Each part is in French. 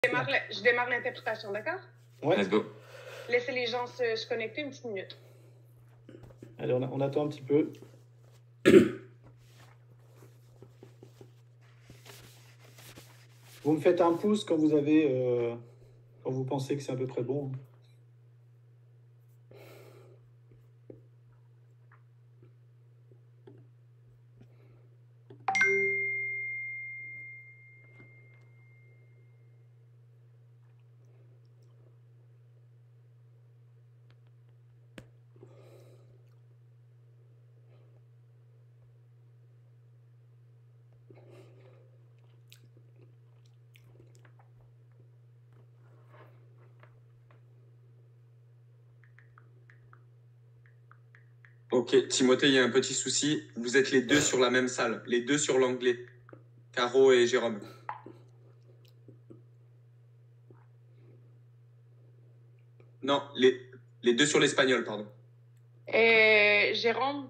Je démarre l'interprétation, d'accord? Ouais. Let's go. Laissez les gens se connecter une petite minute. Allez, on attend un petit peu. Vous me faites un pouce quand vous avez, quand vous pensez que c'est à peu près bon. Ok, Timothée, il y a un petit souci. Vous êtes les deux sur la même salle, les deux sur l'anglais. Caro et Jérôme. Non, les deux sur l'espagnol, pardon. Jérôme,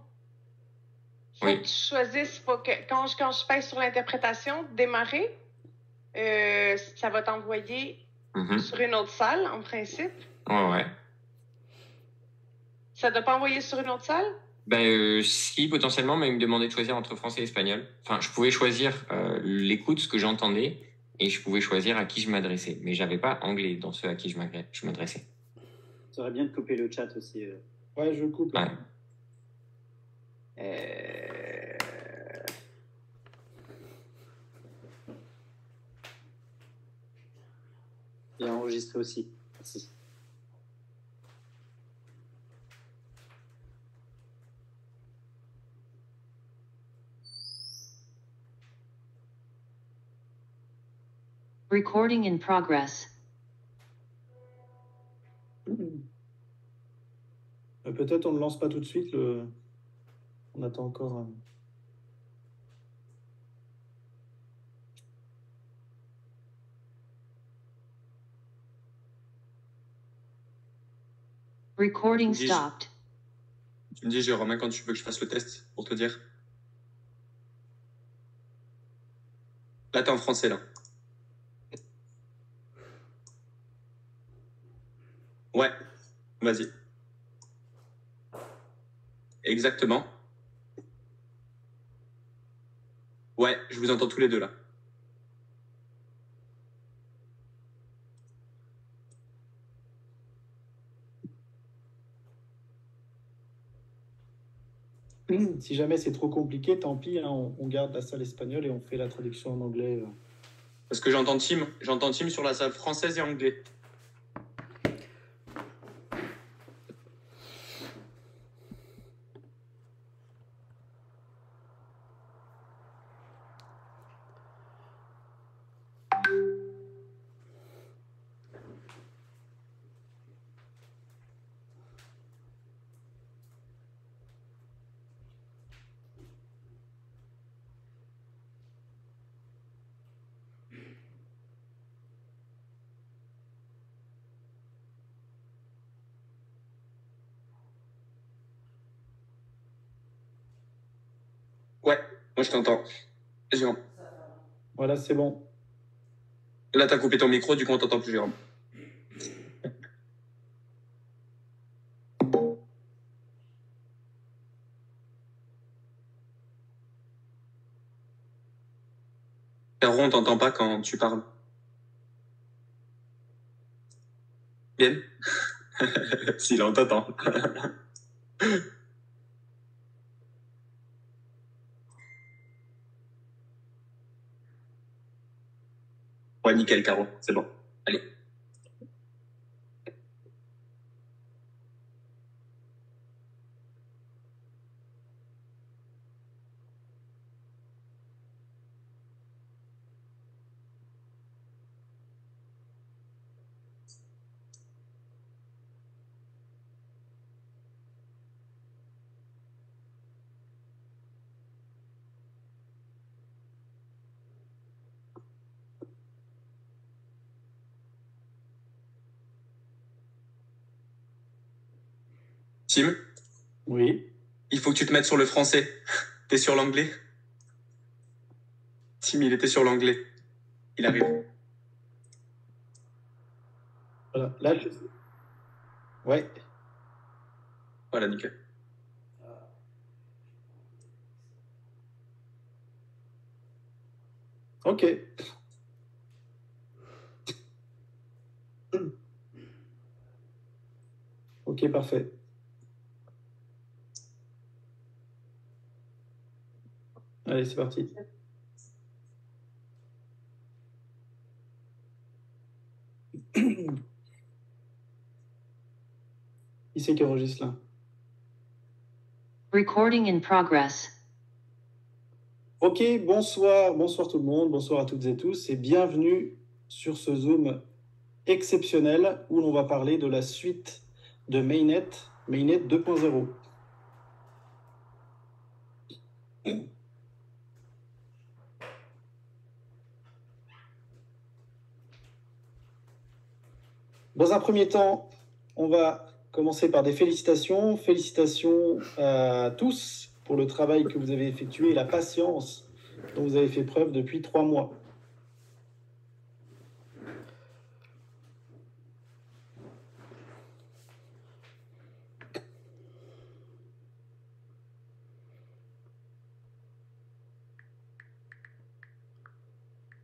faut Oui. que tu choisisses, quand je pèse sur l'interprétation, démarrer, ça va t'envoyer sur une autre salle, en principe. Ouais. Ça ne doit pas envoyer sur une autre salle? Si, potentiellement, mais il me demandait de choisir entre français et espagnol. Enfin, je pouvais choisir l'écoute, ce que j'entendais, et je pouvais choisir à qui je m'adressais. Mais j'avais pas anglais dans ceux à qui je m'adressais. Ça aurait bien de couper le chat aussi. Ouais, je coupe. Ouais. Et enregistrer aussi. Merci. Recording in progress. Peut-être on ne lance pas tout de suite. On attend encore. Recording stopped. Tu me dis, Jérôme, quand tu veux que je fasse le test, pour te dire. Là, t'es en français, là. Ouais, vas-y. Exactement. Ouais, je vous entends tous les deux, là. Si jamais c'est trop compliqué, tant pis, hein, on garde la salle espagnole et on fait la traduction en anglais. Parce que j'entends Tim sur la salle française et anglais. Ouais, moi je t'entends. Jérôme. Voilà, c'est bon. Là, t'as coupé ton micro, du coup, on t'entend plus, Jérôme. Caro, on t'entend pas quand tu parles. Bien. Si, là, on t'entend. Ouais, nickel, Caro, c'est bon. Allez. Tim, Oui. il faut que tu te mettes sur le français. T'es sur l'anglais? Tim, il était sur l'anglais. Il arrive. Voilà. Là, ouais. Voilà, nickel. Ok. Ok, parfait. Allez, c'est parti. Qui c'est qui enregistre là? Recording in progress. Ok, bonsoir tout le monde, bonsoir à toutes et tous et bienvenue sur ce Zoom exceptionnel où l'on va parler de la suite de Mainnet 2.0. Dans un premier temps, on va commencer par des félicitations. Félicitations à tous pour le travail que vous avez effectué et la patience dont vous avez fait preuve depuis 3 mois.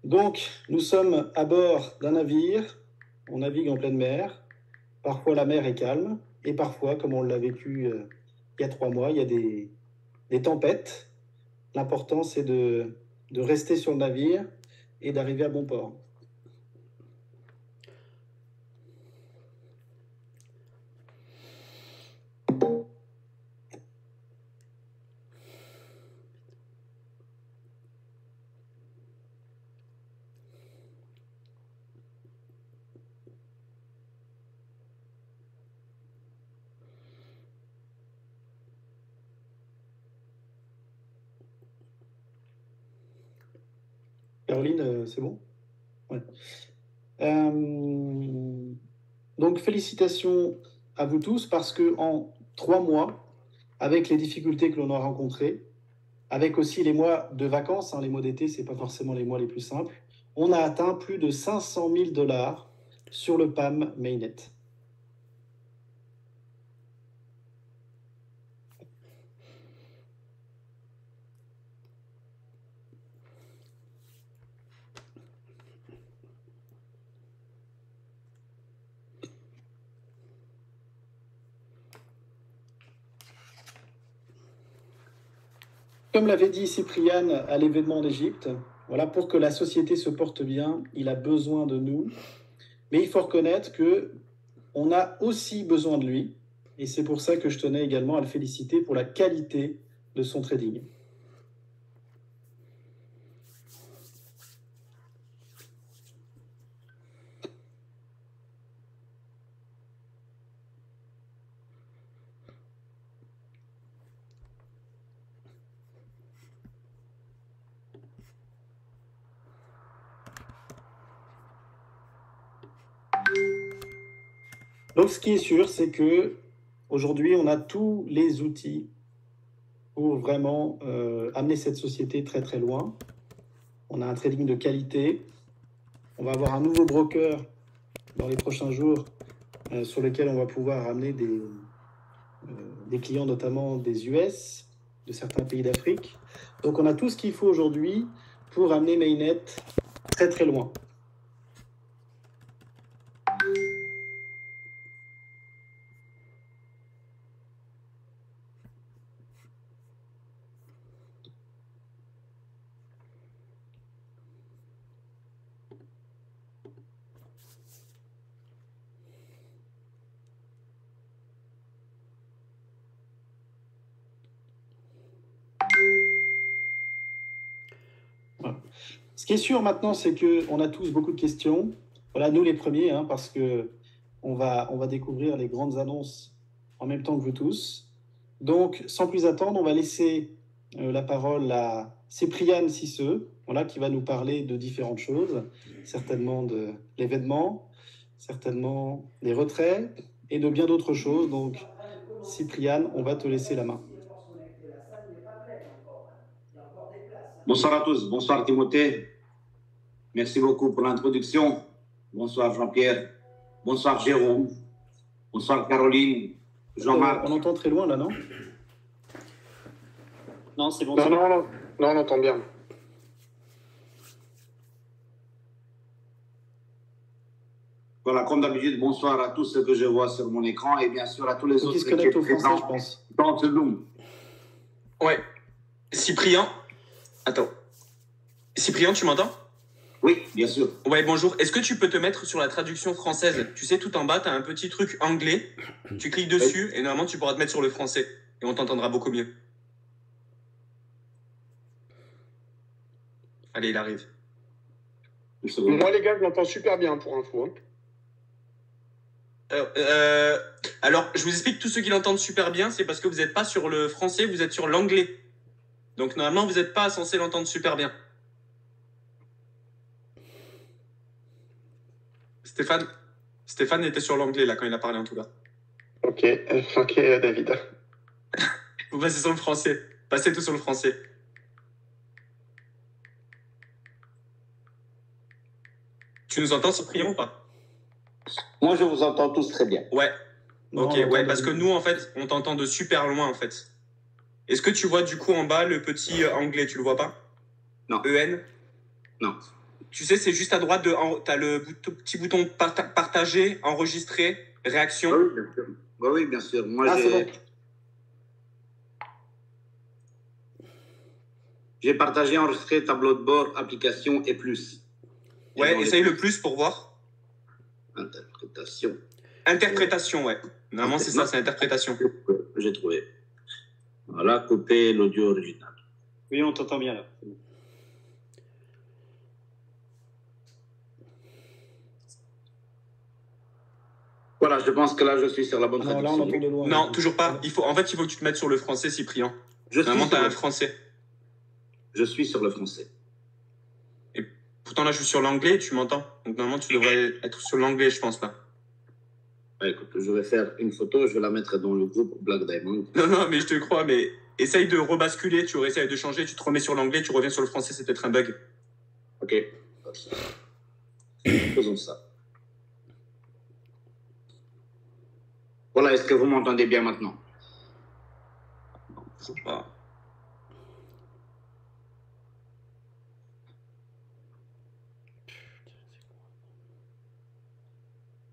Donc, nous sommes à bord d'un navire, on navigue en pleine mer. Parfois, la mer est calme, et parfois, comme on l'a vécu il y a 3 mois, il y a des tempêtes. L'important, c'est de rester sur le navire et d'arriver à bon port. Caroline, c'est bon? Ouais. Donc, félicitations à vous tous parce qu'en 3 mois, avec les difficultés que l'on a rencontrées, avec aussi les mois de vacances, les mois d'été, ce n'est pas forcément les mois les plus simples, on a atteint plus de 500 000 $ sur le PAM Mainnet. Comme l'avait dit Cypriane à l'événement d'Égypte, voilà, pour que la société se porte bien, il a besoin de nous. Mais il faut reconnaître qu'on a aussi besoin de lui. Et c'est pour ça que je tenais également à le féliciter pour la qualité de son trading. Donc, ce qui est sûr, c'est que aujourd'hui, on a tous les outils pour vraiment amener cette société très très loin. On a un trading de qualité. On va avoir un nouveau broker dans les prochains jours sur lequel on va pouvoir amener des clients, notamment des US, de certains pays d'Afrique. Donc, on a tout ce qu'il faut aujourd'hui pour amener Mainnet très très loin. Voilà. Ce qui est sûr maintenant, c'est qu'on a tous beaucoup de questions. Voilà, nous les premiers, parce qu'on va découvrir les grandes annonces en même temps que vous tous. Donc, sans plus attendre, on va laisser la parole à Cypriane Cisseux, voilà, qui va nous parler de différentes choses, certainement de l'événement, certainement des retraits et de bien d'autres choses. Donc, Cypriane, on va te laisser la main. Bonsoir à tous, bonsoir Timothée. Merci beaucoup pour l'introduction. Bonsoir Jean-Pierre. Bonsoir Jérôme. Bonsoir Caroline. Jean-Marc. On entend très loin là, non? Non, c'est bon. Non, on entend bien. Voilà, comme d'habitude, bonsoir à tous ceux que je vois sur mon écran et bien sûr à tous les autres qui se connectent au français, je pense. Dans ce Zoom. Ouais. Cyprien. Attends. Cyprien, tu m'entends? Oui, bien sûr. Ouais, bonjour. Est-ce que tu peux te mettre sur la traduction française? Tu sais, tout en bas, tu as un petit truc anglais. Tu cliques dessus et normalement, tu pourras te mettre sur le français. Et on t'entendra beaucoup mieux. Allez, il arrive. Moi, les gars, je l'entends super bien pour info. Hein. Alors, je vous explique, tous ceux qui l'entendent super bien, c'est parce que vous n'êtes pas sur le français, vous êtes sur l'anglais. Donc, normalement, vous n'êtes pas censé l'entendre super bien. Stéphane était sur l'anglais, là, quand il a parlé, en tout cas. Ok, David. Vous passez sur le français. Passez tout sur le français. Tu nous entends, Cyprien, ou pas? Moi, je vous entends tous très bien. Ouais. Non, Ok, ouais, parce que nous, en fait, on t'entend de super loin, en fait. Est-ce que tu vois, du coup, en bas, le petit anglais, tu le vois pas? Non. EN? Non. Tu sais, c'est juste à droite, t'as le petit bouton partager, enregistrer, réaction. Oui, bien sûr. Oui, bien sûr. Moi, c'est bon. J'ai partagé, enregistré, tableau de bord, application et plus. Ouais, essaye le plus pour voir. Interprétation. Interprétation, ouais. Normalement, c'est ça, c'est interprétation. J'ai trouvé. Voilà, couper l'audio original. Oui, on t'entend bien là. Voilà, je pense que là, je suis sur la bonne Non, là, traduction. on entend de loin. Non, toujours pas. En fait, il faut que tu te mettes sur le français, Cyprien. Normalement, t'as un français. Je suis sur le français. Et pourtant, là, je suis sur l'anglais, tu m'entends. Donc, normalement, tu devrais être sur l'anglais, je pense, là. Ouais, écoute, je vais faire une photo, je vais la mettre dans le groupe Black Diamond. Non, mais je te crois, mais essaye de rebasculer, tu essayes de changer, tu te remets sur l'anglais, tu reviens sur le français, c'est peut-être un bug. Ok. Faisons ça. Voilà, est-ce que vous m'entendez bien maintenant? Non, je sais pas.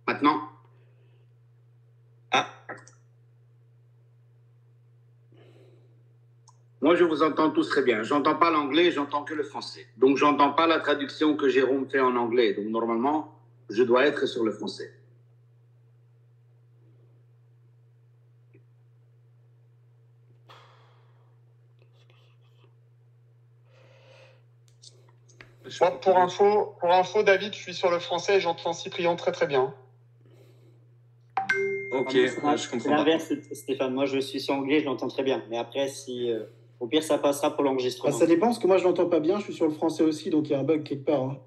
Maintenant? Ah. Moi, je vous entends tous très bien. J'entends pas l'anglais, j'entends que le français. Donc, j'entends pas la traduction que Jérôme fait en anglais. Donc, normalement, je dois être sur le français. Moi, pour info, David, je suis sur le français et j'entends Cyprien très très bien. Ok, je comprends. C'est l'inverse, Stéphane. Moi, je suis sur anglais, je l'entends très bien. Mais après, si au pire, ça passera pour l'enregistrement. Ça dépend, parce que moi, je l'entends pas bien. Je suis sur le français aussi, donc il y a un bug quelque part. Hein.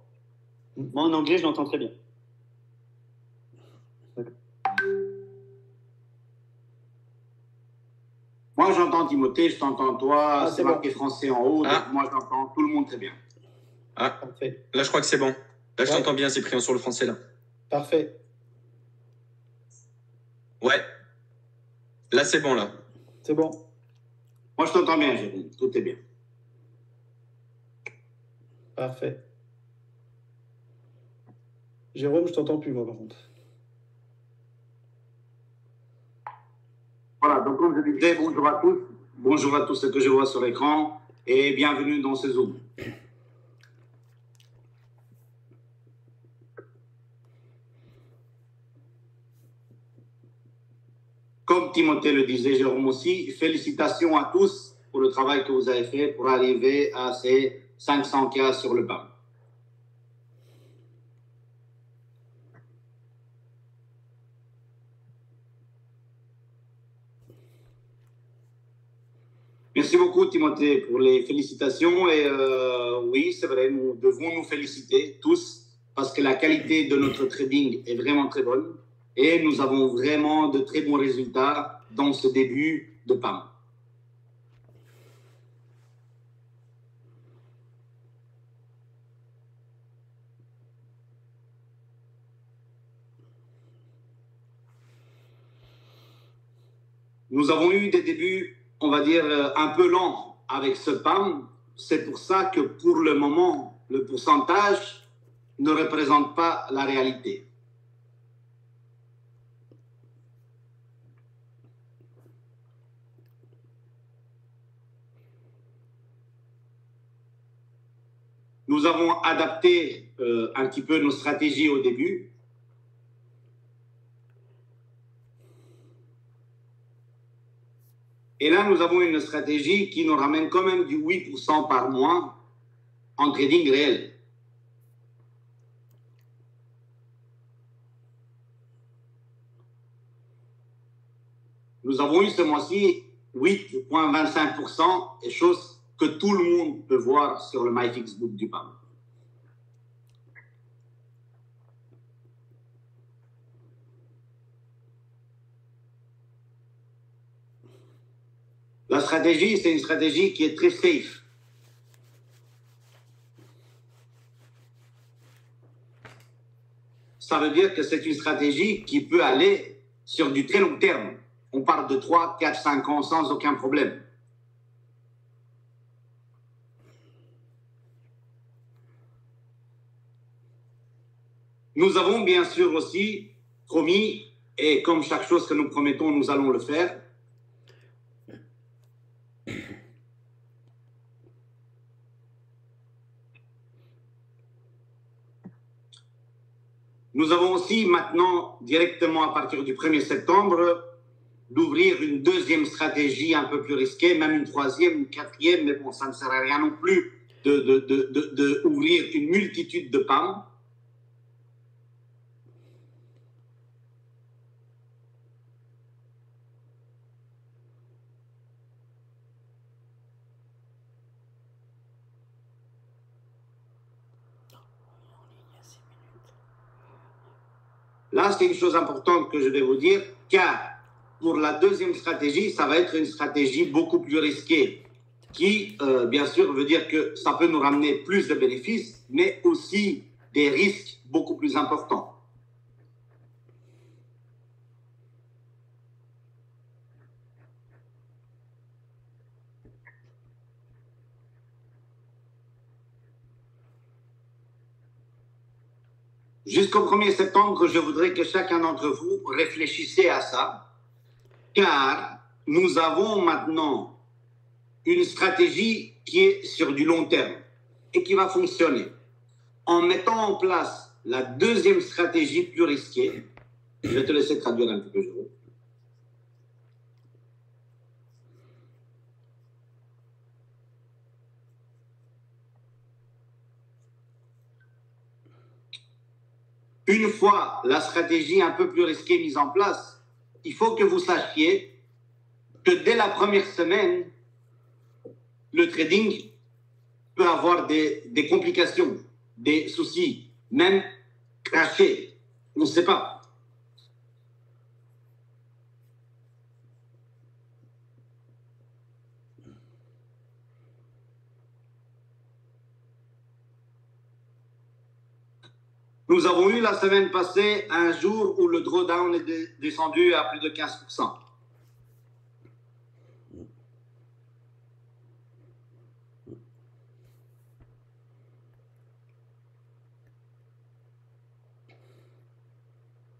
Moi, en anglais, je l'entends très bien. Moi, j'entends Timothée, je t'entends toi. C'est marqué français en haut. Donc, moi, j'entends tout le monde très bien. Ah, parfait. Là, je crois que c'est bon. Là, je t'entends bien, Cyprien, sur le français, là. Parfait. Ouais. Là, c'est bon, là. C'est bon. Moi, je t'entends bien, Jérôme. Tout est bien. Parfait. Jérôme, je t'entends plus, moi, par contre. Voilà, donc comme je disais, bonjour à tous. Bonjour à tous ceux que je vois sur l'écran et bienvenue dans ce Zoom. Comme Timothée le disait, Jérôme aussi, félicitations à tous pour le travail que vous avez fait pour arriver à ces 500 cas sur le PAM. Merci beaucoup, Timothée, pour les félicitations. Et oui, c'est vrai, nous devons nous féliciter tous parce que la qualité de notre trading est vraiment très bonne et nous avons vraiment de très bons résultats dans ce début de PAM. Nous avons eu des débuts, on va dire, un peu lents avec ce PAM. C'est pour ça que pour le moment, le pourcentage ne représente pas la réalité. Nous avons adapté un petit peu nos stratégies au début. Et là, nous avons une stratégie qui nous ramène quand même du 8% par mois en trading réel. Nous avons eu ce mois-ci 8,25%, et chose que tout le monde peut voir sur le MyFixBook du PAM. La stratégie, c'est une stratégie qui est très safe. Ça veut dire que c'est une stratégie qui peut aller sur du très long terme. On parle de 3, 4, 5 ans sans aucun problème. Nous avons bien sûr aussi promis, et comme chaque chose que nous promettons, nous allons le faire. Nous avons aussi maintenant, directement à partir du 1er septembre, d'ouvrir une deuxième stratégie un peu plus risquée, même une troisième, une quatrième, mais bon, ça ne sert à rien non plus d'ouvrir une multitude de PAM. Là, c'est une chose importante que je vais vous dire, car pour la deuxième stratégie, ça va être une stratégie beaucoup plus risquée, qui, bien sûr, veut dire que ça peut nous ramener plus de bénéfices, mais aussi des risques beaucoup plus importants. Jusqu'au 1er septembre, je voudrais que chacun d'entre vous réfléchisse à ça, car nous avons maintenant une stratégie qui est sur du long terme et qui va fonctionner. En mettant en place la deuxième stratégie plus risquée, je vais te laisser traduire un petit peu, Jérôme. Une fois la stratégie un peu plus risquée mise en place, il faut que vous sachiez que dès la première semaine, le trading peut avoir des complications, des soucis, même crashés. On ne sait pas. Nous avons eu la semaine passée un jour où le drawdown est descendu à plus de 15%.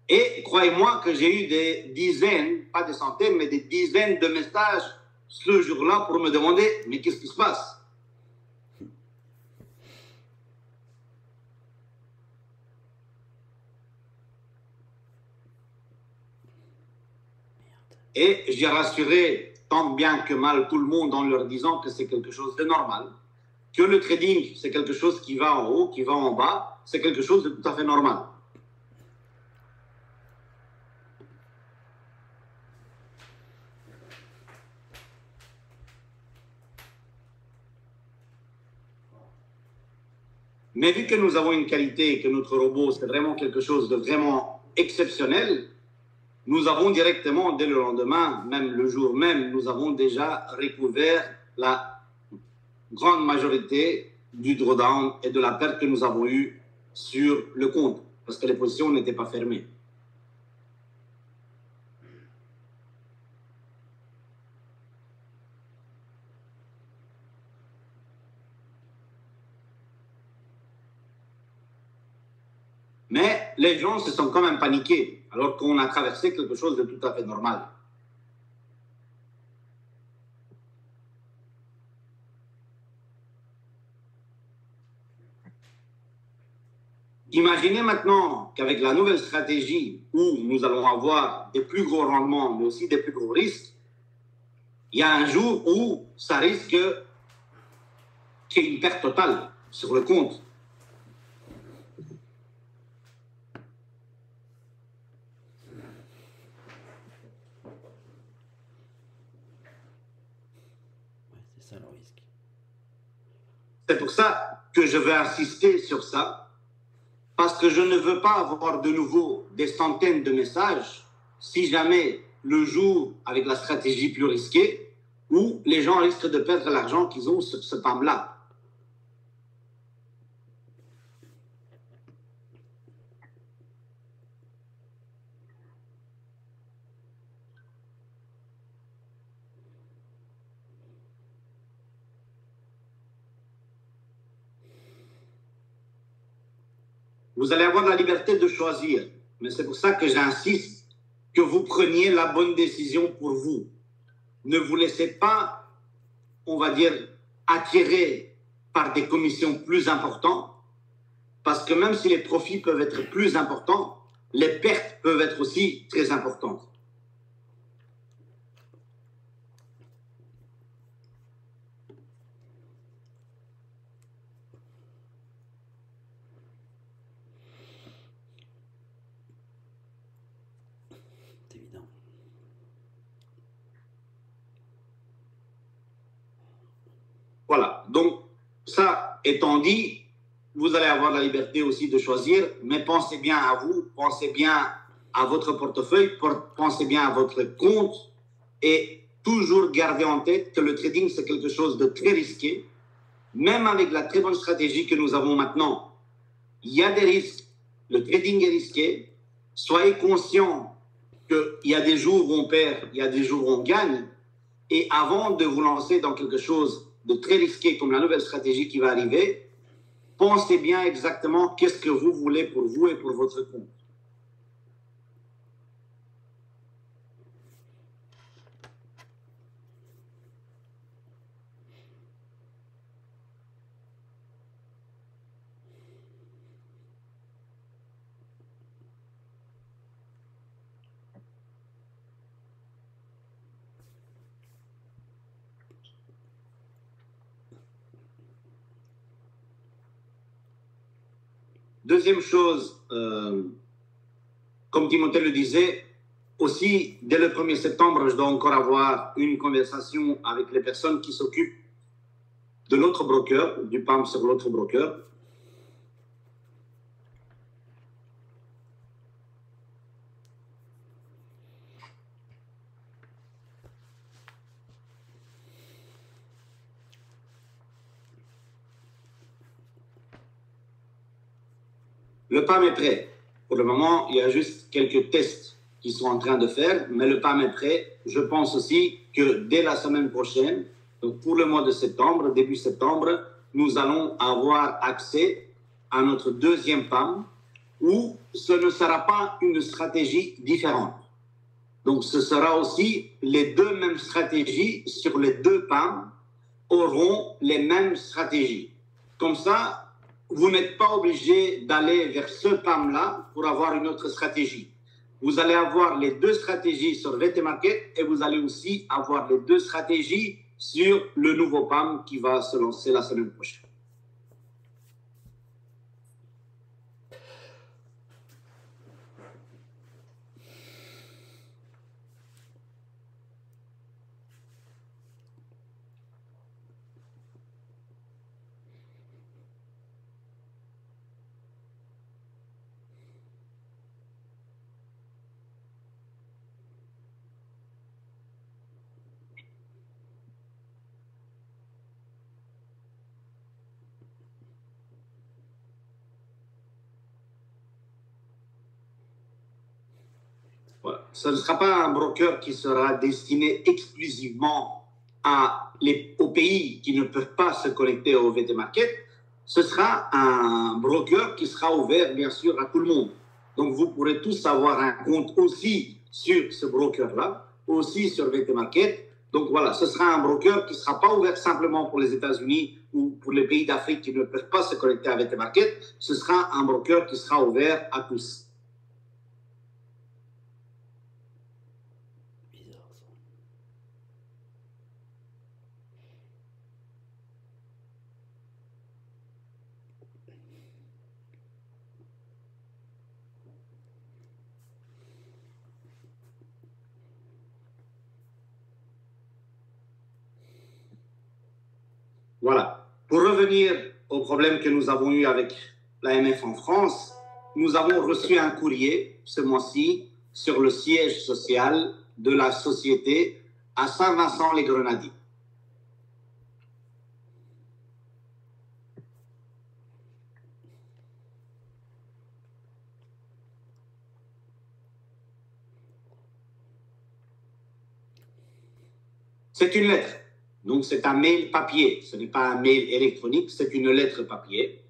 Et croyez-moi que j'ai eu des dizaines, pas des centaines, mais des dizaines de messages ce jour-là pour me demander « Mais qu'est-ce qui se passe ?» Et j'ai rassuré tant bien que mal tout le monde en leur disant que c'est quelque chose de normal, que le trading, c'est quelque chose qui va en haut, qui va en bas, c'est quelque chose de tout à fait normal. Mais vu que nous avons une qualité et que notre robot, c'est vraiment quelque chose de vraiment exceptionnel, nous avons directement, dès le lendemain, même le jour même, nous avons déjà recouvert la grande majorité du drawdown et de la perte que nous avons eue sur le compte, parce que les positions n'étaient pas fermées. Mais les gens se sont quand même paniqués, alors qu'on a traversé quelque chose de tout à fait normal. Imaginez maintenant qu'avec la nouvelle stratégie où nous allons avoir des plus gros rendements, mais aussi des plus gros risques, il y a un jour où ça risque qu'il y ait une perte totale sur le compte. C'est ça le risque. C'est pour ça que je veux insister sur ça. Parce que je ne veux pas avoir de nouveau des centaines de messages si jamais le jour avec la stratégie plus risquée où les gens risquent de perdre l'argent qu'ils ont sur ce PAM-là. Vous allez avoir la liberté de choisir. Mais c'est pour ça que j'insiste que vous preniez la bonne décision pour vous. Ne vous laissez pas, on va dire, attirer par des commissions plus importantes, parce que même si les profits peuvent être plus importants, les pertes peuvent être aussi très importantes. Voilà, donc ça étant dit, vous allez avoir la liberté aussi de choisir, mais pensez bien à vous, pensez bien à votre portefeuille, pensez bien à votre compte et toujours gardez en tête que le trading, c'est quelque chose de très risqué. Même avec la très bonne stratégie que nous avons maintenant, il y a des risques, le trading est risqué. Soyez conscient qu'il y a des jours où on perd, il y a des jours où on gagne. Et avant de vous lancer dans quelque chose de très risqué comme la nouvelle stratégie qui va arriver, pensez bien exactement qu'est-ce que vous voulez pour vous et pour votre compte. Deuxième chose, comme Timothée le disait, aussi, dès le 1er septembre, je dois encore avoir une conversation avec les personnes qui s'occupent de l'autre broker, du PAM sur l'autre broker. Le PAM est prêt. Pour le moment, il y a juste quelques tests qui sont en train de faire, mais le PAM est prêt. Je pense aussi que dès la semaine prochaine, donc pour le mois de septembre, début septembre, nous allons avoir accès à notre deuxième PAM où ce ne sera pas une stratégie différente. Donc ce sera aussi les deux mêmes stratégies sur les deux PAM auront les mêmes stratégies. Comme ça, vous n'êtes pas obligé d'aller vers ce PAM-là pour avoir une autre stratégie. Vous allez avoir les deux stratégies sur VT Market et vous allez aussi avoir les deux stratégies sur le nouveau PAM qui va se lancer la semaine prochaine. Voilà. Ce ne sera pas un broker qui sera destiné exclusivement aux pays qui ne peuvent pas se connecter au VT Market. ce sera un broker qui sera ouvert, bien sûr, à tout le monde. Donc, vous pourrez tous avoir un compte aussi sur ce broker-là, aussi sur VT Market. Donc, voilà, ce sera un broker qui ne sera pas ouvert simplement pour les États-Unis ou pour les pays d'Afrique qui ne peuvent pas se connecter à VT Market. Ce sera un broker qui sera ouvert à tous. Voilà. Pour revenir au problème que nous avons eu avec l'AMF en France, nous avons reçu un courrier ce mois-ci sur le siège social de la société à Saint-Vincent-les-Grenadines. C'est une lettre. Donc, c'est un mail papier. Ce n'est pas un mail électronique, c'est une lettre papier.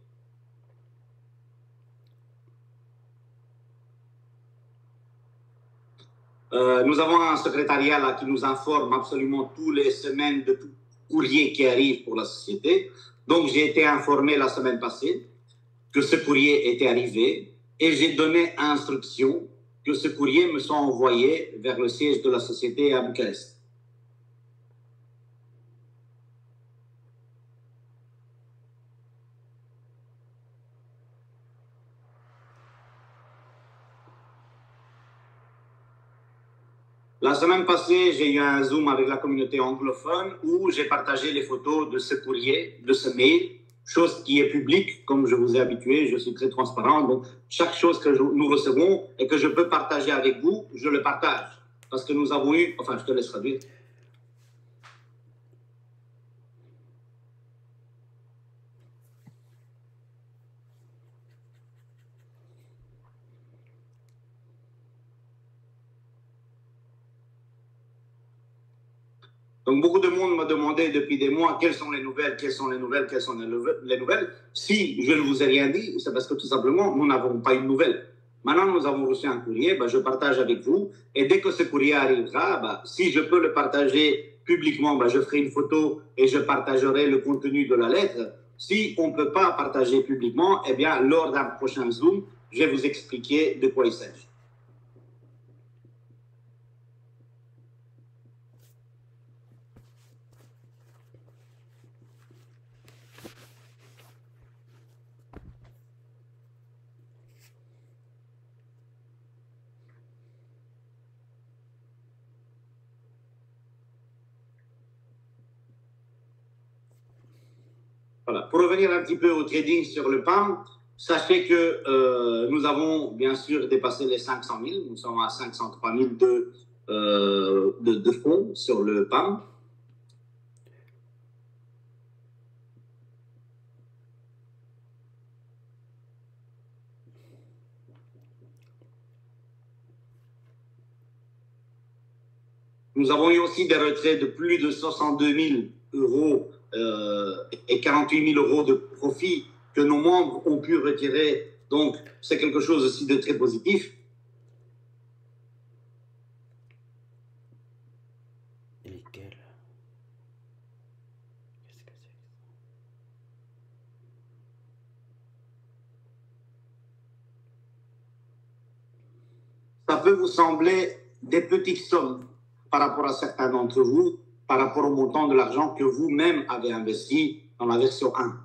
Nous avons un secrétariat là, qui nous informe absolument toutes les semaines de tout courrier qui arrive pour la société. Donc, j'ai été informé la semaine passée que ce courrier était arrivé et j'ai donné instruction que ce courrier me soit envoyé vers le siège de la société à Bucarest. La semaine passée, j'ai eu un Zoom avec la communauté anglophone où j'ai partagé les photos de ce courrier, de ce mail, chose qui est publique, comme je vous ai habitué, je suis très transparent. Donc, chaque chose que nous recevons et que je peux partager avec vous, je le partage. Parce que nous avons eu... Enfin, je te laisse traduire. Donc, beaucoup de monde m'a demandé depuis des mois quelles sont les nouvelles, quelles sont les nouvelles, quelles sont les nouvelles. Si je ne vous ai rien dit, c'est parce que tout simplement, nous n'avons pas eu de nouvelles. Maintenant, nous avons reçu un courrier, je partage avec vous. Et dès que ce courrier arrivera, si je peux le partager publiquement, je ferai une photo et je partagerai le contenu de la lettre. Si on ne peut pas partager publiquement, eh bien, lors d'un prochain Zoom, je vais vous expliquer de quoi il s'agit. Voilà. Pour revenir un petit peu au trading sur le PAM, sachez que nous avons bien sûr dépassé les 500 000. Nous sommes à 503 000 de fonds sur le PAM. Nous avons eu aussi des retraits de plus de 62 000 euros et 48 000 euros de profit que nos membres ont pu retirer. Donc, c'est quelque chose aussi de très positif. Et lesquels? Qu'est-ce que c'est? Ça peut vous sembler des petites sommes par rapport à certains d'entre vous, par rapport au montant de l'argent que vous-même avez investi dans la version 1.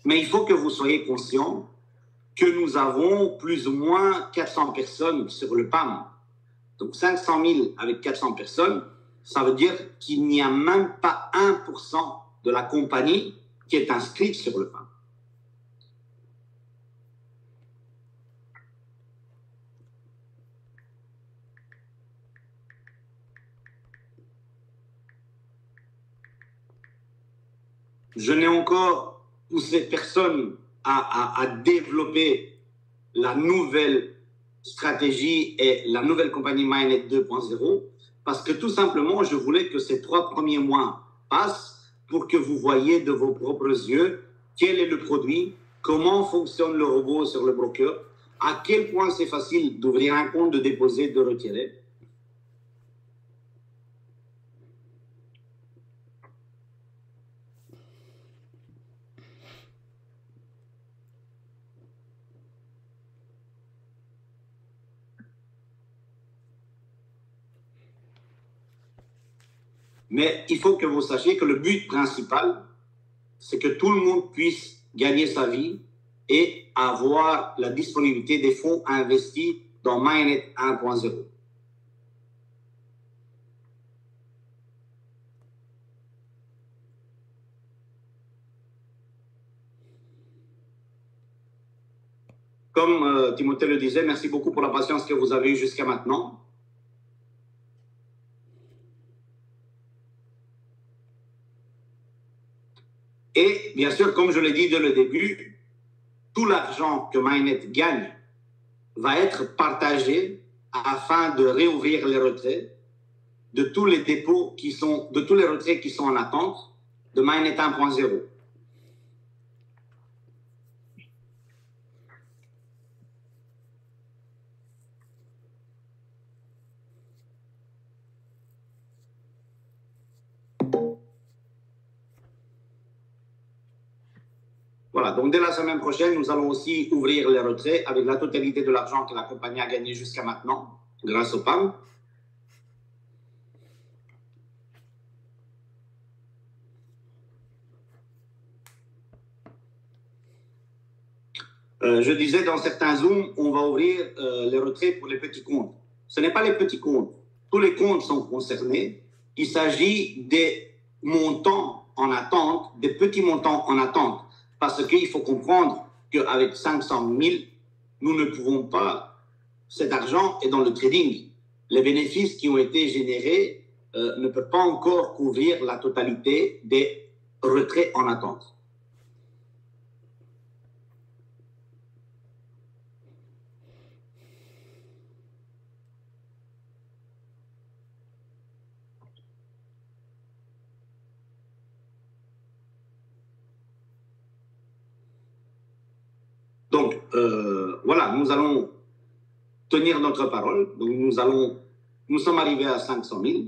Mais il faut que vous soyez conscient que nous avons plus ou moins 400 personnes sur le PAM. Donc 500 000 avec 400 personnes, ça veut dire qu'il n'y a même pas 1% de la compagnie qui est inscrite sur le PAM. Je n'ai encore poussé personne à développer la nouvelle stratégie et la nouvelle compagnie MyNet 2.0 parce que tout simplement, je voulais que ces 3 premiers mois passent pour que vous voyez de vos propres yeux quel est le produit, comment fonctionne le robot sur le broker, à quel point c'est facile d'ouvrir un compte, de déposer, de retirer. Mais il faut que vous sachiez que le but principal, c'est que tout le monde puisse gagner sa vie et avoir la disponibilité des fonds investis dans MyNet 1.0. Comme Timothée le disait, merci beaucoup pour la patience que vous avez eue jusqu'à maintenant. Et bien sûr, comme je l'ai dit dès le début, tout l'argent que MyNet gagne va être partagé afin de réouvrir les retraits de tous les dépôts de tous les retraits qui sont en attente de MyNet 1.0. Voilà, donc dès la semaine prochaine, nous allons aussi ouvrir les retraits avec la totalité de l'argent que la compagnie a gagné jusqu'à maintenant, grâce au PAM. Je disais, dans certains Zooms, on va ouvrir les retraits pour les petits comptes. Ce n'est pas les petits comptes. Tous les comptes sont concernés. Il s'agit des montants en attente, des petits montants en attente. Parce qu'il faut comprendre qu'avec 500 000, nous ne pouvons pas, cet argent est dans le trading. Les bénéfices qui ont été générés ne peuvent pas encore couvrir la totalité des retraits en attente. Donc, voilà, nous allons tenir notre parole. Donc, nous sommes arrivés à 500 000.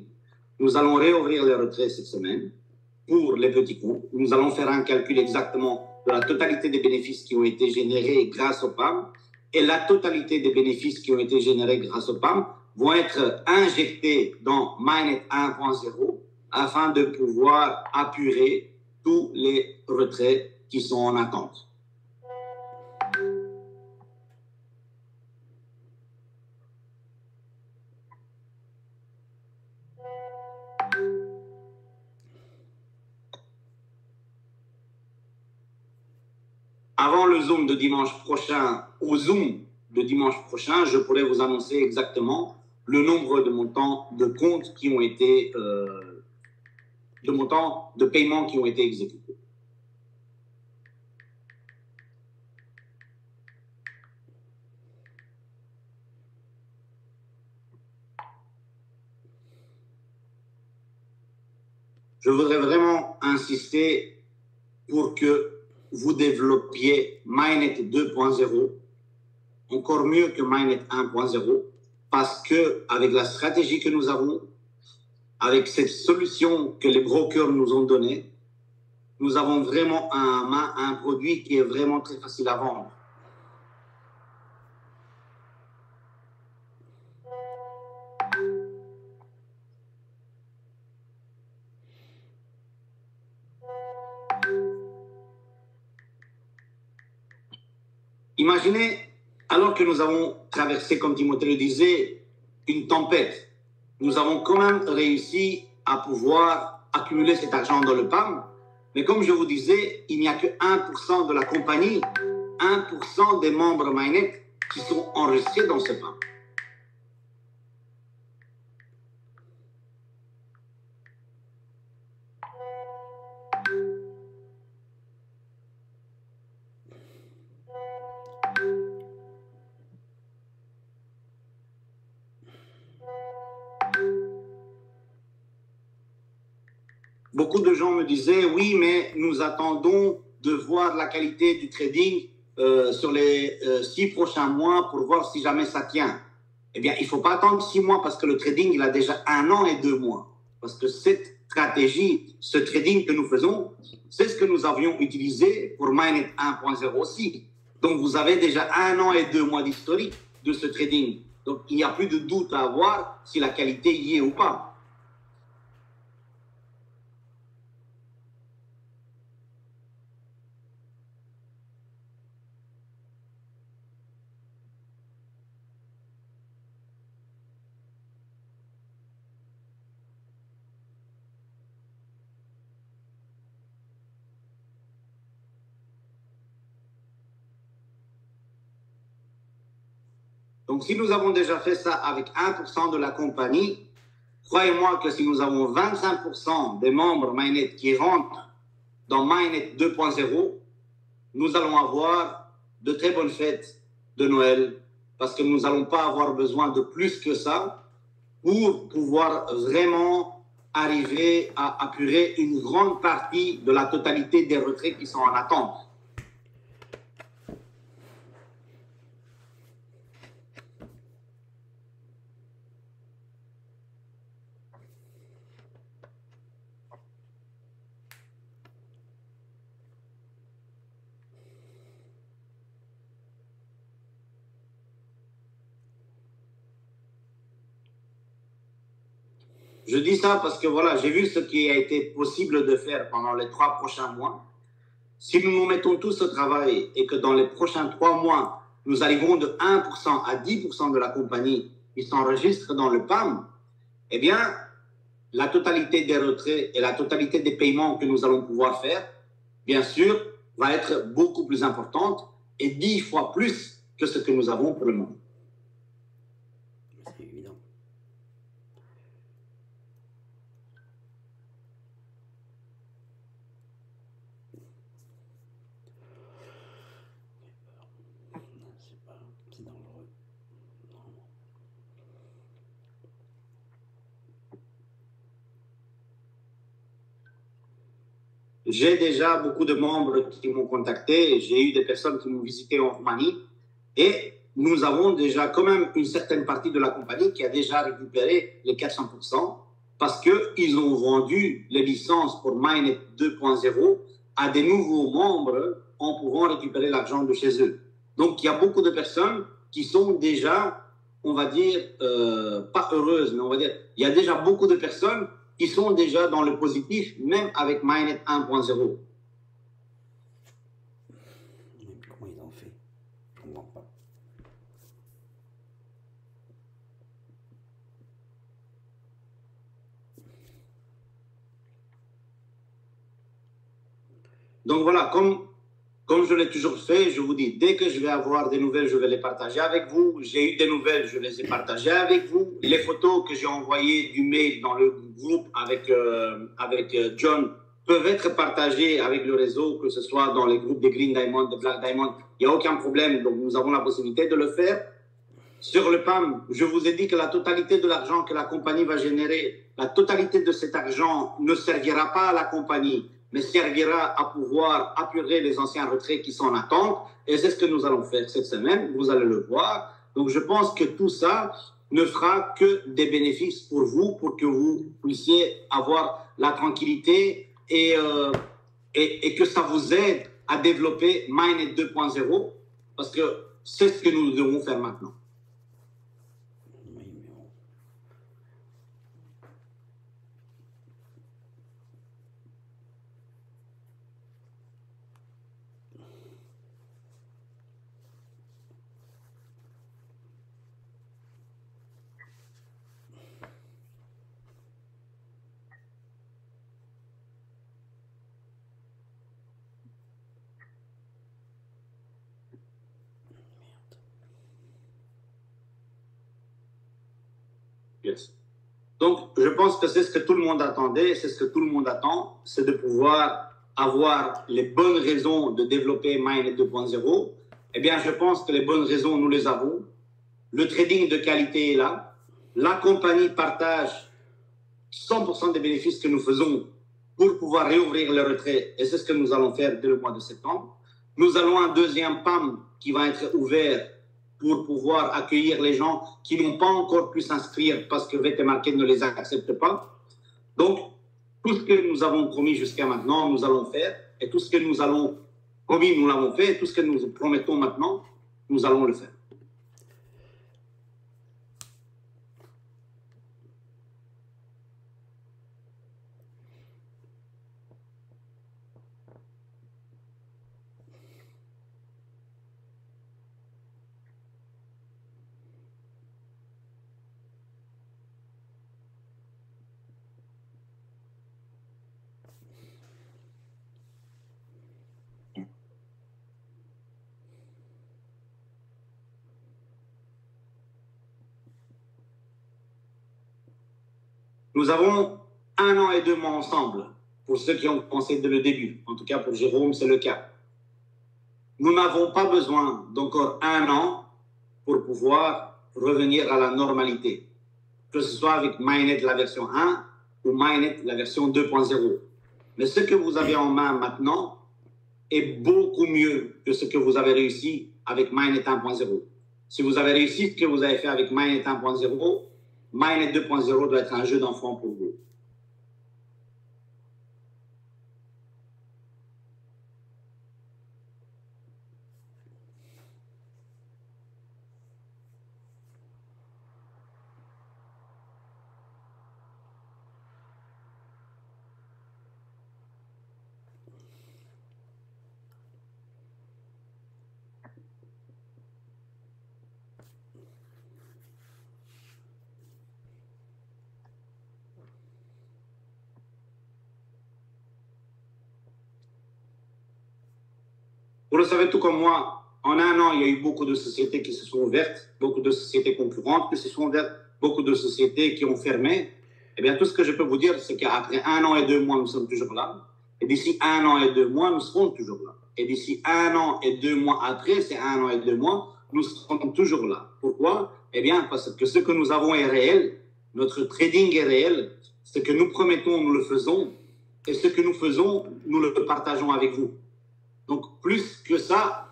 Nous allons réouvrir les retraits cette semaine pour les petits comptes. Nous allons faire un calcul exactement de la totalité des bénéfices qui ont été générés grâce au PAM. Et la totalité des bénéfices qui ont été générés grâce au PAM vont être injectés dans MyNet 1.0 afin de pouvoir apurer tous les retraits qui sont en attente. Avant le Zoom de dimanche prochain, au Zoom de dimanche prochain, je pourrais vous annoncer exactement le nombre de montants de comptes qui ont été, de montants de paiements qui ont été exécutés. Je voudrais vraiment insister pour que vous développiez MyNet 2.0 encore mieux que MyNet 1.0 parce que avec la stratégie que nous avons, avec cette solution que les brokers nous ont donnée, nous avons vraiment un produit qui est vraiment très facile à vendre. Imaginez, alors que nous avons traversé, comme Timothée le disait, une tempête, nous avons quand même réussi à pouvoir accumuler cet argent dans le PAM. Mais comme je vous disais, il n'y a que 1% de la compagnie, 1% des membres MyNet qui sont enregistrés dans ce PAM. beaucoup de gens me disaient, oui, mais nous attendons de voir la qualité du trading sur les 6 prochains mois pour voir si jamais ça tient. Eh bien, il ne faut pas attendre 6 mois parce que le trading, il a déjà 1 an et 2 mois. Parce que cette stratégie, ce trading que nous faisons, c'est ce que nous avions utilisé pour Mainnet 1.0 aussi. Donc, vous avez déjà 1 an et 2 mois d'historique de ce trading. Donc, il n'y a plus de doute à avoir si la qualité y est ou pas. Donc, si nous avons déjà fait ça avec 1% de la compagnie, croyez-moi que si nous avons 25% des membres Mainnet qui rentrent dans Mainnet 2.0, nous allons avoir de très bonnes fêtes de Noël parce que nous n'allons pas avoir besoin de plus que ça pour pouvoir vraiment arriver à apurer une grande partie de la totalité des retraits qui sont en attente. Je dis ça parce que voilà, j'ai vu ce qui a été possible de faire pendant les 3 prochains mois. Si nous nous mettons tous au travail et que dans les prochains 3 mois, nous arrivons de 1% à 10% de la compagnie qui s'enregistre dans le PAM, eh bien, la totalité des retraits et la totalité des paiements que nous allons pouvoir faire, bien sûr, va être beaucoup plus importante et 10 fois plus que ce que nous avons pour le moment. C'est évident. C'est dangereux. J'ai déjà beaucoup de membres qui m'ont contacté. J'ai eu des personnes qui m'ont visité en Roumanie. Et nous avons déjà quand même une certaine partie de la compagnie qui a déjà récupéré les 400% parce qu'ils ont vendu les licences pour Mainnet 2.0 à des nouveaux membres en pouvant récupérer l'argent de chez eux. Donc, il y a beaucoup de personnes qui sont déjà, on va dire, pas heureuses, mais on va dire, il y a déjà beaucoup de personnes qui sont déjà dans le positif, même avec Mainnet 1.0. Comment ils ont fait? Je comprends pas. Donc voilà, comme je l'ai toujours fait, je vous dis, dès que je vais avoir des nouvelles, je vais les partager avec vous. J'ai eu des nouvelles, je les ai partagées avec vous. Les photos que j'ai envoyées du mail dans le groupe avec John peuvent être partagées avec le réseau, que ce soit dans les groupes de Green Diamond, de Black Diamond. Il n'y a aucun problème, donc nous avons la possibilité de le faire. Sur le PAM, je vous ai dit que la totalité de l'argent que la compagnie va générer, la totalité de cet argent ne servira pas à la compagnie, mais servira à pouvoir apurer les anciens retraits qui sont en attente. Et c'est ce que nous allons faire cette semaine. Vous allez le voir. Donc, je pense que tout ça ne fera que des bénéfices pour vous, pour que vous puissiez avoir la tranquillité et que ça vous aide à développer Mainnet 2.0 parce que c'est ce que nous devons faire maintenant. Yes. Donc, je pense que c'est ce que tout le monde attendait, c'est ce que tout le monde attend, c'est de pouvoir avoir les bonnes raisons de développer Mainnet 2.0. Eh bien, je pense que les bonnes raisons, nous les avons. Le trading de qualité est là. La compagnie partage 100% des bénéfices que nous faisons pour pouvoir réouvrir le retrait. Et c'est ce que nous allons faire dès le mois de septembre. Nous allons un deuxième PAM qui va être ouvert pour pouvoir accueillir les gens qui n'ont pas encore pu s'inscrire parce que VT Market ne les accepte pas. Donc, tout ce que nous avons promis jusqu'à maintenant, nous allons faire. Et tout ce que nous avons promis, nous l'avons fait. Et tout ce que nous promettons maintenant, nous allons le faire. Nous avons 1 an et 2 mois ensemble, pour ceux qui ont pensé dès le début. En tout cas, pour Jérôme, c'est le cas. Nous n'avons pas besoin d'encore 1 an pour pouvoir revenir à la normalité, que ce soit avec MyNet la version 1 ou MyNet la version 2.0. Mais ce que vous avez en main maintenant est beaucoup mieux que ce que vous avez réussi avec MyNet 1.0. Si vous avez réussi ce que vous avez fait avec MyNet 1.0, MyNet 2.0 doit être un jeu d'enfant pour vous. Vous le savez tout comme moi, en 1 an, il y a eu beaucoup de sociétés qui se sont ouvertes, beaucoup de sociétés concurrentes qui se sont ouvertes, beaucoup de sociétés qui ont fermé. Eh bien, tout ce que je peux vous dire, c'est qu'après 1 an et 2 mois, nous sommes toujours là. Et d'ici 1 an et 2 mois, nous serons toujours là. Et d'ici 1 an et 2 mois après, c'est 1 an et 2 mois, nous serons toujours là. Pourquoi? Eh bien, parce que ce que nous avons est réel, notre trading est réel, ce que nous promettons, nous le faisons, et ce que nous faisons, nous le partageons avec vous. Donc, plus que ça,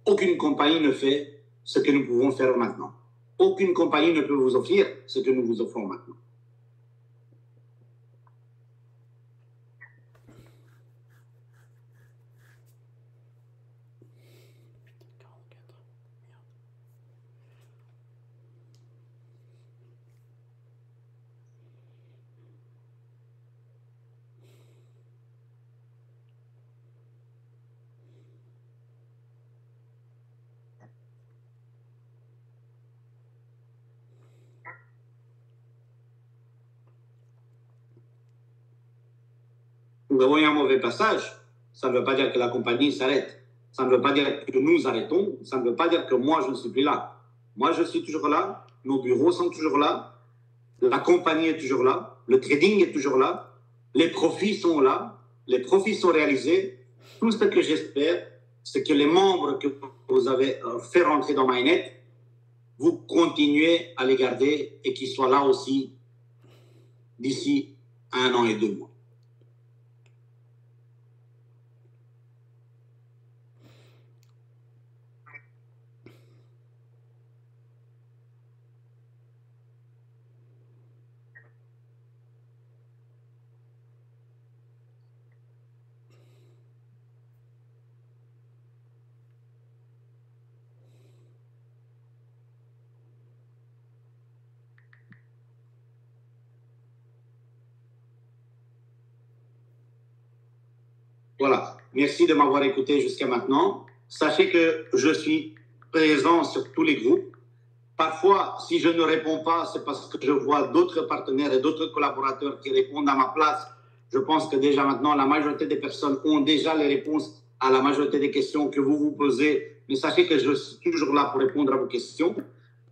aucune compagnie ne fait ce que nous pouvons faire maintenant. Aucune compagnie ne peut vous offrir ce que nous vous offrons maintenant. Nous avons eu un mauvais passage, ça ne veut pas dire que la compagnie s'arrête. Ça ne veut pas dire que nous arrêtons. Ça ne veut pas dire que moi, je ne suis plus là. Moi, je suis toujours là. Nos bureaux sont toujours là. La compagnie est toujours là. Le trading est toujours là. Les profits sont là. Les profits sont réalisés. Tout ce que j'espère, c'est que les membres que vous avez fait rentrer dans MyNet, vous continuez à les garder et qu'ils soient là aussi d'ici 1 an et 2 mois. Voilà. Merci de m'avoir écouté jusqu'à maintenant. Sachez que je suis présent sur tous les groupes. Parfois, si je ne réponds pas, c'est parce que je vois d'autres partenaires et d'autres collaborateurs qui répondent à ma place. Je pense que déjà maintenant, la majorité des personnes ont déjà les réponses à la majorité des questions que vous vous posez. Mais sachez que je suis toujours là pour répondre à vos questions.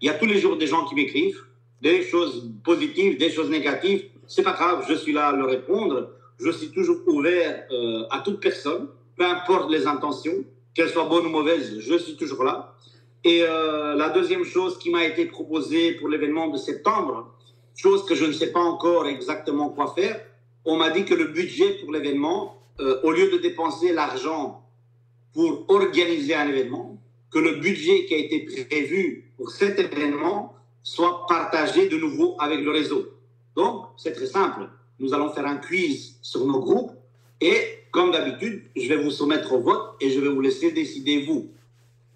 Il y a tous les jours des gens qui m'écrivent, des choses positives, des choses négatives. C'est pas grave, je suis là à leur répondre. Je suis toujours ouvert à toute personne, peu importe les intentions, qu'elles soient bonnes ou mauvaises, je suis toujours là. Et la deuxième chose qui m'a été proposée pour l'événement de septembre, chose que je ne sais pas encore exactement quoi faire, on m'a dit que le budget pour l'événement, au lieu de dépenser l'argent pour organiser un événement, que le budget qui a été prévu pour cet événement soit partagé de nouveau avec le réseau. Donc, c'est très simple. Nous allons faire un quiz sur nos groupes et, comme d'habitude, je vais vous soumettre au vote et je vais vous laisser décider vous.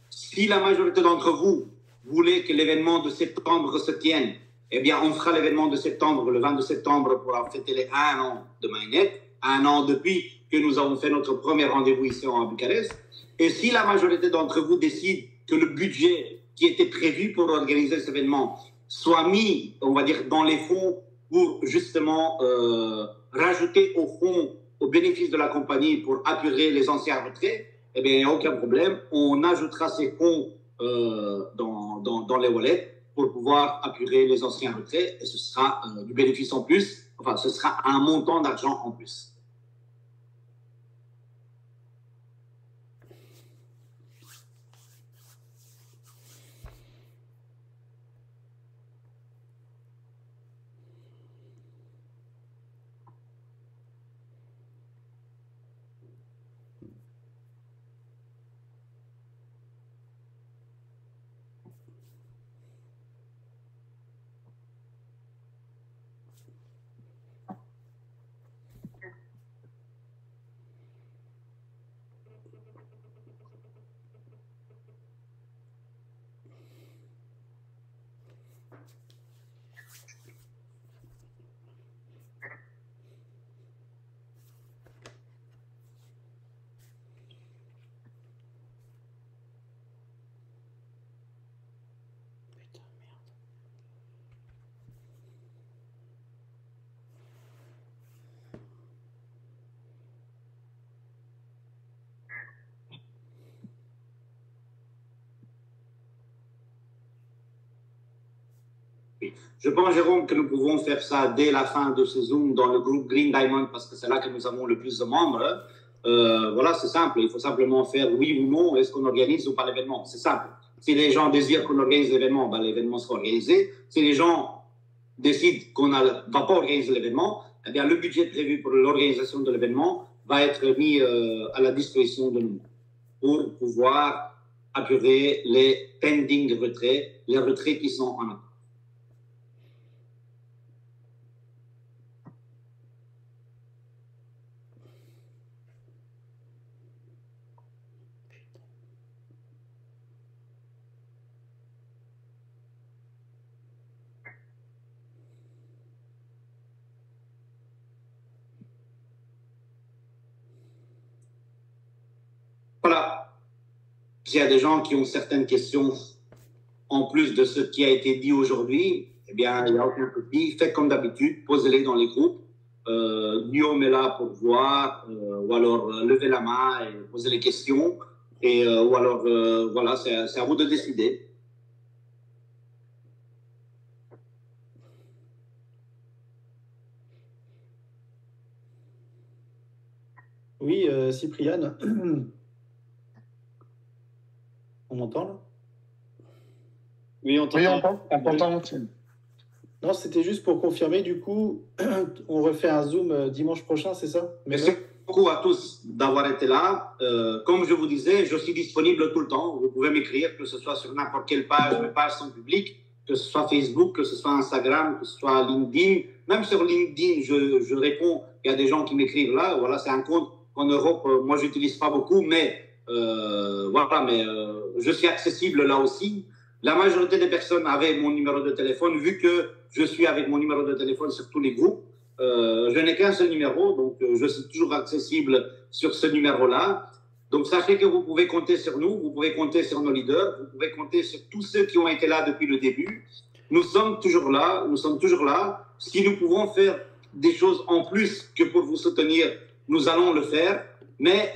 Si la majorité d'entre vous voulez que l'événement de septembre se tienne, eh bien, on fera l'événement de septembre, le 22 septembre, pour fêter les 1 an de MyNet, 1 an depuis que nous avons fait notre premier rendez-vous ici à Bucarest. Et si la majorité d'entre vous décide que le budget qui était prévu pour organiser cet événement soit mis, on va dire, dans les fonds pour justement rajouter au fonds au bénéfice de la compagnie pour apurer les anciens retraits, eh bien, il n'y a aucun problème. On ajoutera ces fonds dans les wallets pour pouvoir apurer les anciens retraits et ce sera du bénéfice en plus, enfin, ce sera un montant d'argent en plus. Je pense, Jérôme, que nous pouvons faire ça dès la fin de ce Zoom dans le groupe Green Diamond parce que c'est là que nous avons le plus de membres. Voilà, c'est simple. Il faut simplement faire oui ou non. Est-ce qu'on organise ou pas l'événement? C'est simple. Si les gens désirent qu'on organise l'événement, ben, l'événement sera organisé. Si les gens décident qu'on ne va pas organiser l'événement, eh bien, le budget prévu pour l'organisation de l'événement va être mis à la disposition de nous pour pouvoir apurer les pending retraits, les retraits qui sont en attente. Voilà. S'il y a des gens qui ont certaines questions en plus de ce qui a été dit aujourd'hui, eh bien, il n'y a aucun souci. Faites comme d'habitude, posez-les dans les groupes. Guillaume est là pour voir, ou alors levez la main et posez les questions. Et, ou alors, voilà, c'est à vous de décider. Oui, Cypriane. On m'entend là? Oui, on t'entend. On t'entend. Non, c'était juste pour confirmer, du coup, on refait un Zoom dimanche prochain, c'est ça? Merci beaucoup à tous d'avoir été là. Comme je vous disais, je suis disponible tout le temps. Vous pouvez m'écrire, que ce soit sur n'importe quelle page, mes pages sont publiques, que ce soit Facebook, que ce soit Instagram, que ce soit LinkedIn. Même sur LinkedIn, je réponds. Il y a des gens qui m'écrivent là. Voilà, c'est un compte qu'en Europe, moi, je n'utilise pas beaucoup, mais voilà, mais je suis accessible là aussi. La majorité des personnes avaient mon numéro de téléphone, vu que je suis avec mon numéro de téléphone sur tous les groupes. Je n'ai qu'un seul numéro, donc je suis toujours accessible sur ce numéro-là. Donc sachez que vous pouvez compter sur nous, vous pouvez compter sur nos leaders, vous pouvez compter sur tous ceux qui ont été là depuis le début. Nous sommes toujours là, nous sommes toujours là. Si nous pouvons faire des choses en plus que pour vous soutenir, nous allons le faire. Mais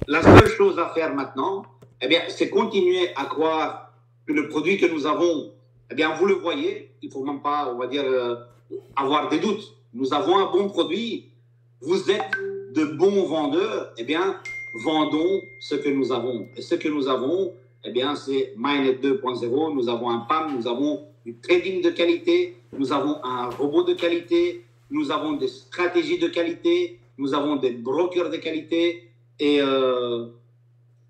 la seule chose à faire maintenant, eh bien, c'est continuer à croire que le produit que nous avons, eh bien, vous le voyez, il ne faut même pas, on va dire, avoir des doutes. Nous avons un bon produit, vous êtes de bons vendeurs, eh bien, vendons ce que nous avons. Et ce que nous avons, eh bien, c'est MyNet 2.0, nous avons un PAM, nous avons du trading de qualité, nous avons un robot de qualité, nous avons des stratégies de qualité, nous avons des brokers de qualité et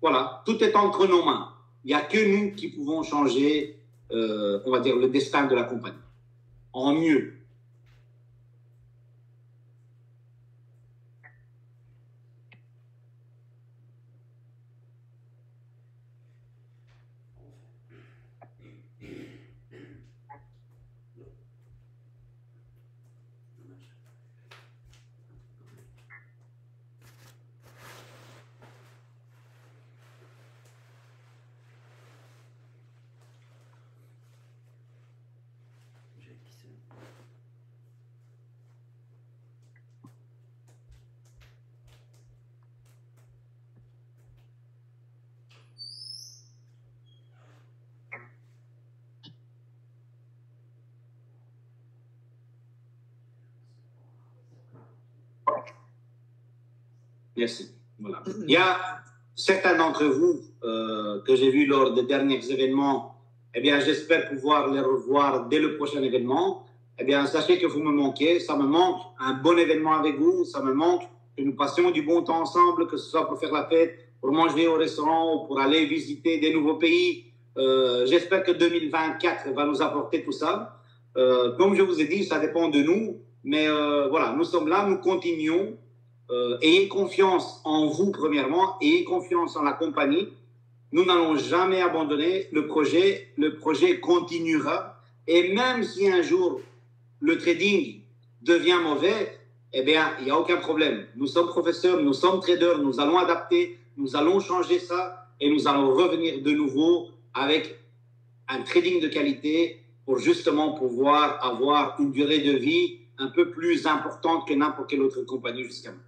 voilà, tout est entre nos mains. Il n'y a que nous qui pouvons changer, on va dire, le destin de la compagnie en mieux. Merci. Voilà. Il y a certains d'entre vous que j'ai vus lors des derniers événements. Eh bien, j'espère pouvoir les revoir dès le prochain événement. Eh bien, sachez que vous me manquez. Ça me manque un bon événement avec vous. Ça me manque que nous passions du bon temps ensemble, que ce soit pour faire la fête, pour manger au restaurant ou pour aller visiter des nouveaux pays. J'espère que 2024 va nous apporter tout ça. Comme je vous ai dit, ça dépend de nous. Mais voilà, nous sommes là, nous continuons. Ayez confiance en vous, premièrement, ayez confiance en la compagnie. Nous n'allons jamais abandonner le projet continuera. Et même si un jour le trading devient mauvais, eh bien, il n'y a aucun problème. Nous sommes professeurs, nous sommes traders, nous allons adapter, nous allons changer ça et nous allons revenir de nouveau avec un trading de qualité pour justement pouvoir avoir une durée de vie un peu plus importante que n'importe quelle autre compagnie jusqu'à maintenant.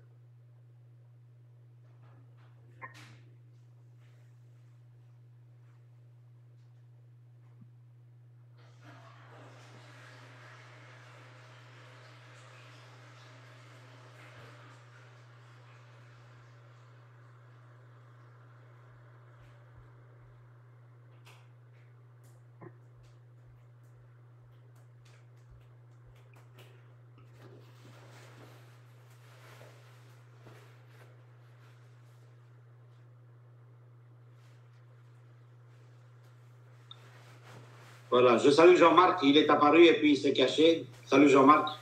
Voilà, je salue Jean-Marc, il est apparu et puis il s'est caché. Salut Jean-Marc.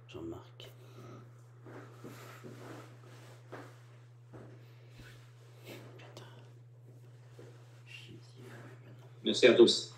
Jean-Marc. Merci à tous.